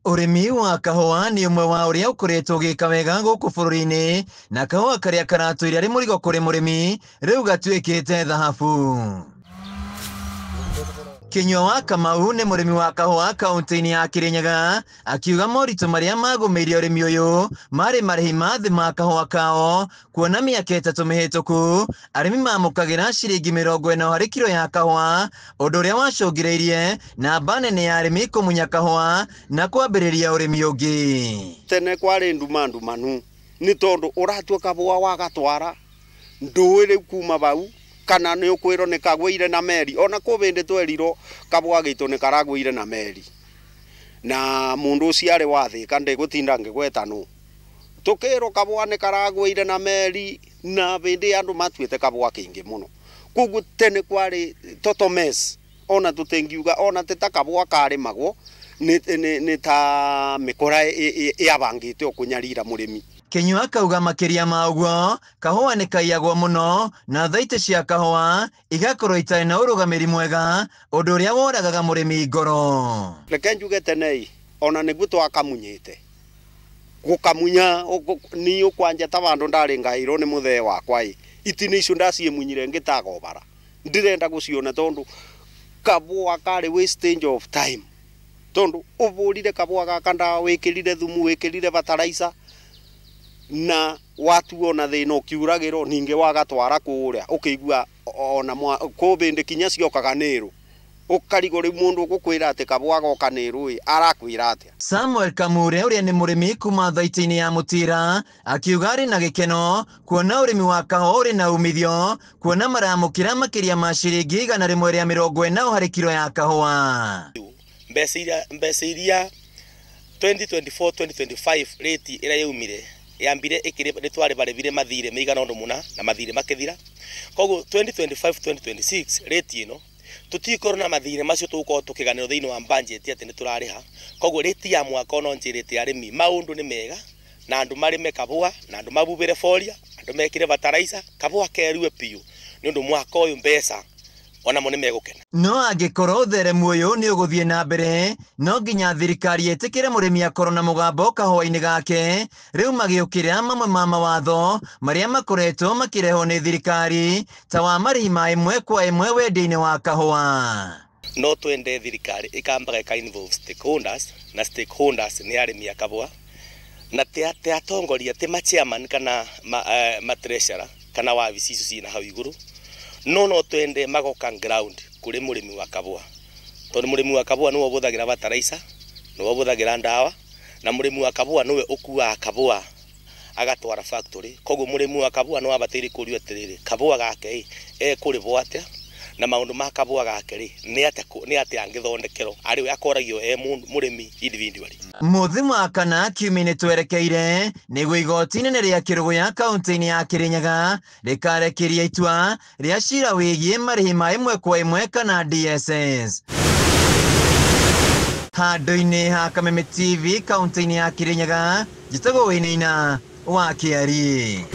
Urimi wa kahũa nĩ ũmwe wa ũrĩa ũkoretwo ũgĩka wega gũkũ bũrũri-inĩ, na kahũa karĩa karatũire arĩ mũrigo kũrĩ mũrĩmi rĩu gatuĩkĩte thahabu. Kinyua wa Kamau nĩ mũrĩmi wa kahũa kaunti-inĩ ya Kirinyaga, akiuga moritũ marĩa magũmĩire ũrĩmi ũyũ marĩ marĩhi ma thĩ ma kahũa kao, kuona mĩaka 3 mĩhĩtũku arĩmi mamũkagĩra ciringi 40 harĩ kilo ya kahũa, ũndũ ũrĩa wacũngĩrĩirie namba nene ya arĩmi kũmunya kahũa na kwambĩrĩria ũrĩmi ũngĩ. Tene kwarĩ ndumanu nĩ tondũ ũratua kahũa wagatwara ndũĩ rĩu kuma bau kana nĩ ũkwĩrwo nĩ kagũire na meri, ona kũbĩndĩ twerirwo kahũa gaitũ nĩ karagũire na meri, na mũndũ ũcio arĩ wathĩka ndĩgũtinda ngĩgweta nũ, tũkĩrwo kahũa nĩ karagũire na meri na bĩndĩ andũ matuĩte kahũa kĩingĩ mũno. Koguo tene kwarĩ totomes, ona tũtengiuga ona teta kahũa karĩmagwo nĩ ta mĩkora yabangĩte kũnyarira mũrĩmi. Kinyua akauga makĩria ma ũguo kahũa nĩ kaiyagwo mũno na thaitĩ cia kahũa igakorwo itarĩ na ũrũgamĩri mwega, ũndũ ũrĩa woragaga mũrĩmi ngoro. Reke njuge tene ona nĩguo twakamunyĩte gũkamunya niĩ ũkwanja ta bandũ ndarĩ ngaĩrwo nĩ mũthee wakwa itinĩ icio ndaciĩmunyire ngĩtagobara ndirenda gũciona tondũ kahũa karĩ wastage of time, tondũ ũbũrire kahũa gaka ndawa wĩkĩrire thumu wĩkĩrire fertilizer na watu ona thĩna ũkiuragĩrwo ningĩ wagatwara kũrĩa ũkĩigua ona kũbĩndĩ kinya ciokaga nĩrũ ũkarigwo rĩu mũndũ ũgũkwĩra atĩ kahũa goka nĩrũ arakwĩra atĩa. Samuel Kamure ũrĩa nĩ mũrĩmi kuma thaitĩ-inĩ ya Mũtira akiuga arĩ na gĩkeno kuona ũrĩmi wa kahũa ũrĩ na umithio, kuona maramũkĩra makĩria ma ciringi 140 harĩ kilo ya kahũa. Mbeca iria 2024-2025 rate ĩrĩa yaumire yambire nĩ twarĩ barĩbire mathirĩ maigana ũndũ mũna na mathirĩ makĩthira. Koguo 2025-2026 rate ĩno tũtikorwo na mathirĩ macio tũgũkorwo tũkĩganĩrwo thĩinĩ wa budget atĩ nĩ tũrarĩha. Koguo rate ya mwaka ono njĩrĩte arĩmi maũndũ nĩ mega na andũ marĩme kahũa na andũ mabubĩre foria, andũ mekĩre fertilizer, kahũa kerue piũ nĩ ũndũ mwaka ũyũ mbeca onamo nĩ megũkena. No angĩkorwo ũtheremu ũyũ nĩ ũgũthiĩ na mbere, no nginya thirikari ĩtĩkĩre mũrĩmi akorwo na mũgambo kahũa-inĩ gake, rĩu magĩũkĩrĩra mamwe ma mawatho marĩa makoretwo makĩrehwo nĩ thirikari ta wa marĩhi ma 1 kwa 1 wendia-inĩ wa kahũa. No twende thirikari ĩkambaga ĩka involve stakeholders, na stakeholders nĩ arĩmi a kahũa na te atongoria te ma chairman kana ma treasurer kana wabici icio ciĩ na hau igũrũ, no twende magoka ground kũrĩ mũrĩmi wa kahũa, tondũ mũrĩmi wa kahũa nĩwe ũbũthagĩra fertilizer, nĩwe ũbũthagĩra ndawa, na mũrĩmi wa kahũa nĩwe ũkuaga kahũa agatwara factory. Koguo mũrĩmi wa kahũa no abatĩire kũrio atĩrĩrĩ kahũa gake kũrĩbwo atĩa na maũndũ ma kahũa gake nĩ atĩa angĩthondekerwo arĩ akoragio mũrĩmi individually. Mũthima kana kiumia-inĩ twerekeire nĩguo igoti inene rĩa Kĩrũgũya kaunti-inĩ ya Kirinyaga rĩkarekeria itua rĩa cira wĩgiĩ marĩhi ma 1 kwa 1 kana DSS. Handũ-inĩ ha Kameme TV kaunti-inĩ ya Kirinyaga, njĩtagwo Wĩnĩina wa Kĩari.